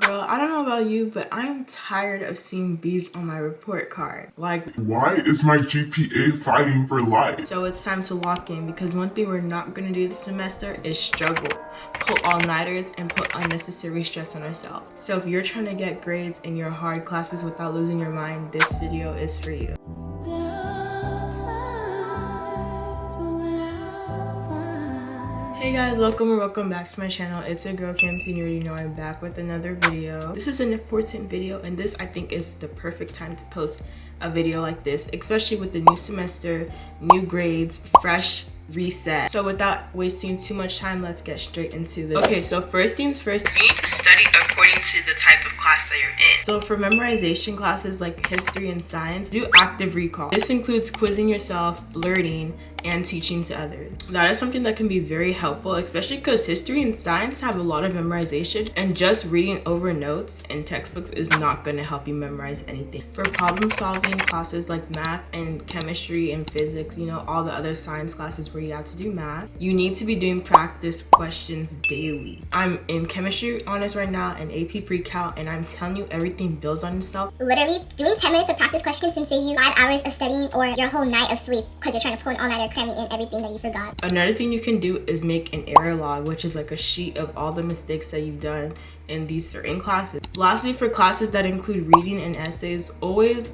Girl, I don't know about you, but I'm tired of seeing B's on my report card. Like, why is my GPA fighting for life? So it's time to walk in, because one thing we're not gonna do this semester is struggle, pull all-nighters, and put unnecessary stress on ourselves. So if you're trying to get grades in your hard classes without losing your mind, this video is for you. Hey guys, welcome back to my channel. It's your girl 𝐤𝐨𝐜. You already know I'm back with another video. This is an important video, and this I think is the perfect time to post a video like this, especially with the new semester, new grades, fresh reset. So without wasting too much time, let's get straight into this. Okay, so first things first, you need to study according to the type of class that you're in. So for memorization classes like history and science, do active recall. This includes quizzing yourself, learning, and teaching to others. That is something that can be very helpful, especially because history and science have a lot of memorization, and just reading over notes and textbooks is not going to help you memorize anything. For problem solving classes like math and chemistry and physics, you know, all the other science classes where you have to do math, you need to be doing practice questions daily. I'm in chemistry honors right now and AP pre-calc, and I'm telling you, everything builds on itself. Literally, doing 10 minutes of practice questions can save you 5 hours of studying or your whole night of sleep because you're trying to pull an all-nighter cramming in everything that you forgot. Another thing you can do is make an error log, which is like a sheet of all the mistakes that you've done in these certain classes. Lastly, for classes that include reading and essays, always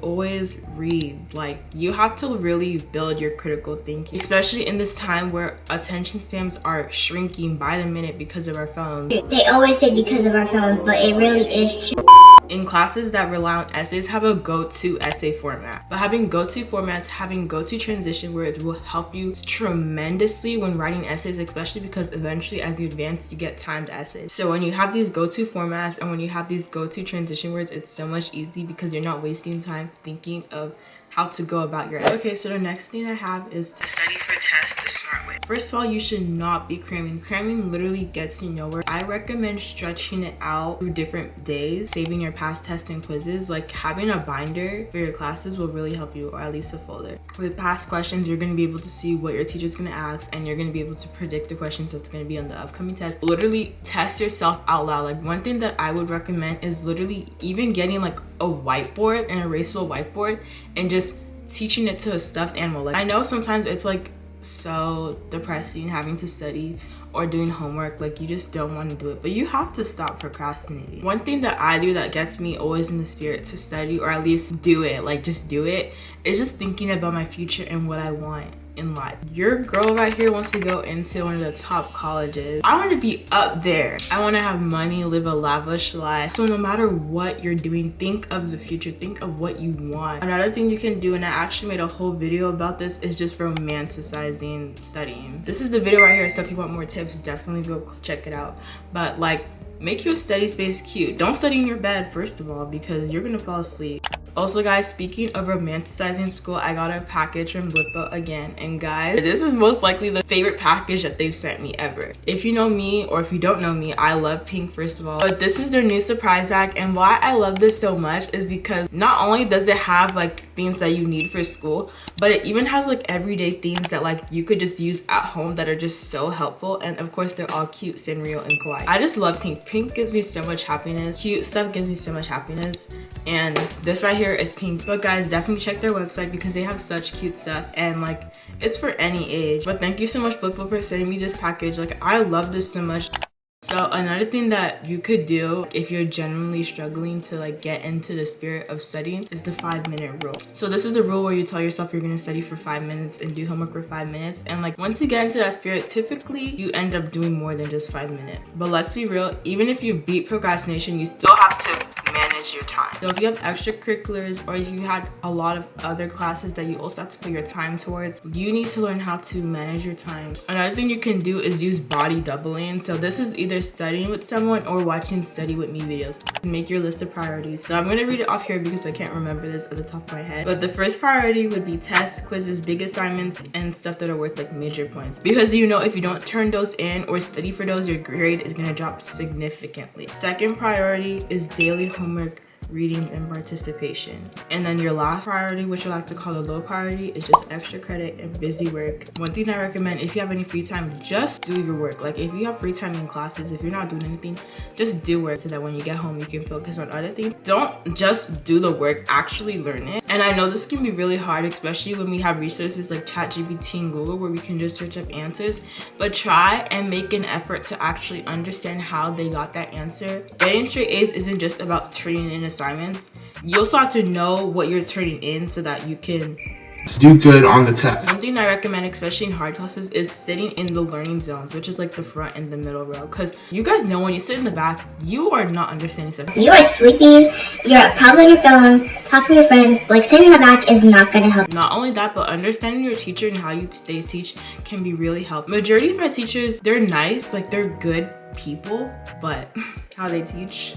read. Like, you have to really build your critical thinking, especially in this time where attention spans are shrinking by the minute because of our phones. They always say because of our phones, but it really is true. In classes that rely on essays, have a go-to essay format. But having go-to formats, having go-to transition words will help you tremendously when writing essays, especially because eventually as you advance, you get timed essays. So when you have these go-to formats and when you have these go-to transition words, it's so much easier because you're not wasting time thinking of how to go about your essay. Okay, so the next thing I have is to study for tests the smart way. First of all, you should not be cramming. Cramming literally gets you nowhere. I recommend stretching it out through different days, saving your past tests and quizzes. Like, having a binder for your classes will really help you, or at least a folder. With past questions, you're gonna be able to see what your teacher's gonna ask, and you're gonna be able to predict the questions that's gonna be on the upcoming test. Literally test yourself out loud. Like, one thing that I would recommend is literally even getting like a whiteboard, an erasable whiteboard, and just teaching it to a stuffed animal. Like, I know sometimes it's like so depressing having to study or doing homework, like you just don't want to do it, but you have to stop procrastinating. One thing that I do that gets me always in the spirit to study, or at least do it, like just do it, is just thinking about my future and what I want in life. Your girl right here wants to go into one of the top colleges. I want to be up there. I want to have money, live a lavish life. So no matter what you're doing, think of the future, think of what you want. Another thing you can do, and I actually made a whole video about this, is just romanticizing studying. This is the video right here, so if you want more tips, definitely go check it out. But like, make your study space cute. Don't study in your bed, first of all, because you're gonna fall asleep. Also guys, speaking of romanticizing school, I got a package from BLIPPO again, and guys, this is most likely the favorite package that they've sent me ever. If you know me, or if you don't know me, I love pink, first of all, but this is their new surprise bag. And why I love this so much is because not only does it have like things that you need for school, but it even has like everyday things that like you could just use at home that are just so helpful. And of course, they're all cute, 𝐤𝐶 and kawaii. I just love pink. Pink gives me so much happiness. Cute stuff gives me so much happiness, and this right here is pink. But guys, definitely check their website because they have such cute stuff, and like, it's for any age. But thank you so much, BLIPPO, for sending me this package. Like, I love this so much. So another thing that you could do if you're genuinely struggling to like get into the spirit of studying is the 5-minute rule. So this is the rule where you tell yourself you're gonna study for 5 minutes and do homework for 5 minutes. And like, once you get into that spirit, typically you end up doing more than just 5 minutes. But let's be real, even if you beat procrastination, you still have to manage your time. So if you have extracurriculars, or if you had a lot of other classes that you also have to put your time towards, you need to learn how to manage your time. Another thing you can do is use body doubling. So this is either studying with someone or watching study with me videos. Make your list of priorities. So I'm gonna read it off here because I can't remember this at the top of my head. But the first priority would be tests, quizzes, big assignments, and stuff that are worth like major points. Because you know, if you don't turn those in or study for those, your grade is gonna drop significantly. Second priority is daily homework readings, and participation. And then your last priority, which I like to call the low priority, is just extra credit and busy work. One thing I recommend, if you have any free time, just do your work. Like if you have free time in classes, if you're not doing anything, just do work so that when you get home you can focus on other things. Don't just do the work, actually learn it. And I know this can be really hard, especially when we have resources like ChatGPT and Google where we can just search up answers, but try and make an effort to actually understand how they got that answer. Getting straight A's isn't just about turning in assignments. You also have to know what you're turning in so that you can do good on the test. One thing I recommend, especially in hard classes, is sitting in the learning zones, which is like the front and the middle row. Because you guys know when you sit in the back, you are not understanding something. You are sleeping, you're probably on your phone, talking to your friends. Like sitting in the back is not gonna help. Not only that, but understanding your teacher and how they teach can be really helpful. Majority of my teachers, they're nice, like they're good people, but how they teach,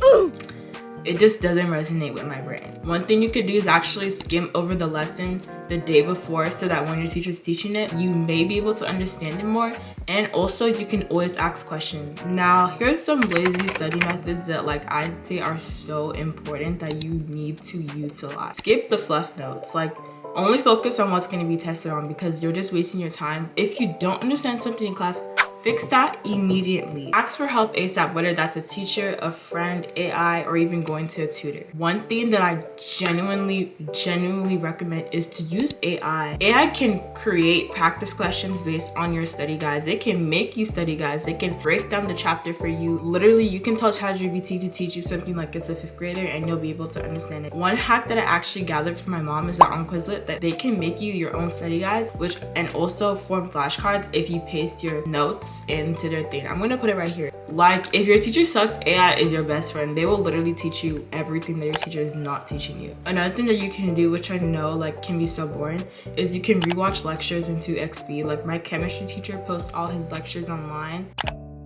it just doesn't resonate with my brain. One thing you could do is actually skim over the lesson the day before so that when your teacher's teaching it, you may be able to understand it more. And also you can always ask questions. Now, here's some lazy study methods that like I say are so important that you need to utilize. Skip the fluff notes. Like only focus on what's going to be tested on, because you're just wasting your time. If you don't understand something in class, fix that immediately. Ask for help ASAP, whether that's a teacher, a friend, AI, or even going to a tutor. One thing that I genuinely recommend is to use AI. AI can create practice questions based on your study guides. They can make you study guides. They can break down the chapter for you. Literally, you can tell ChatGPT to teach you something like it's a 5th grader and you'll be able to understand it. One hack that I actually gathered from my mom is that on Quizlet, that they can make you your own study guides, and also form flashcards if you paste your notes into their thing. I'm gonna put it right here. Like if your teacher sucks, AI is your best friend. They will literally teach you everything that your teacher is not teaching you. Another thing that you can do, which I know like can be so boring, is you can rewatch lectures into XP. Like my chemistry teacher posts all his lectures online.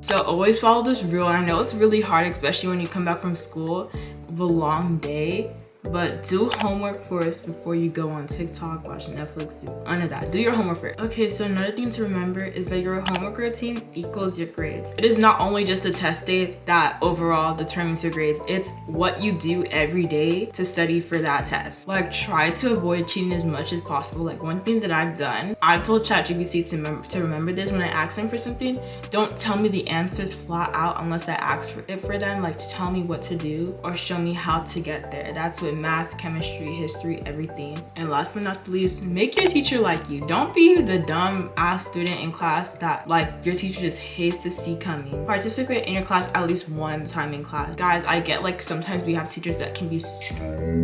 So always follow this rule. And I know it's really hard, especially when you come back from school with a long day. But do homework first before you go on TikTok, watch Netflix, do none of that. Do your homework first. Okay, so another thing to remember is that your homework routine equals your grades. It is not only just the test day that overall determines your grades, it's what you do every day to study for that test. Like try to avoid cheating as much as possible. Like one thing that I've done, I've told ChatGPT to remember this when I ask them for something. Don't tell me the answers flat out unless I ask for it for them. Like tell me what to do or show me how to get there. That's what math, chemistry, history, everything. And last but not least, make your teacher like you. Don't be the dumb ass student in class that like your teacher just hates to see coming. Participate in your class at least one time in class. Guys, I get like sometimes we have teachers that can be so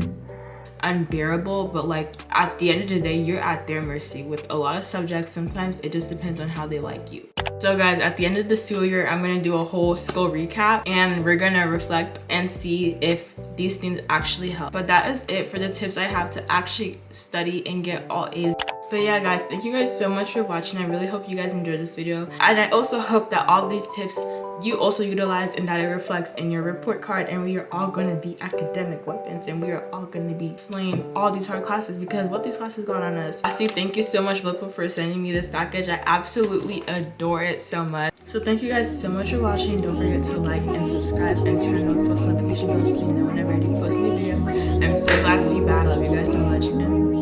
unbearable, but like at the end of the day, you're at their mercy. With a lot of subjects, sometimes it just depends on how they like you. So guys, at the end of the school year, I'm gonna do a whole school recap and we're gonna reflect and see if these things actually help. But that is it for the tips I have to actually study and get all A's. But yeah guys, thank you guys so much for watching. I really hope you guys enjoyed this video. And I also hope that all these tips you also utilize and that it reflects in your report card, and we are all going to be academic weapons and we are all going to be slaying all these hard classes, because what these classes got on us. Lastly, thank you so much BLIPPO for sending me this package. I absolutely adore it so much. So thank you guys so much for watching. Don't forget to like and subscribe and turn on post notification bells so you know whenever I do post a new video. I'm so glad to be back. I love you guys so much. And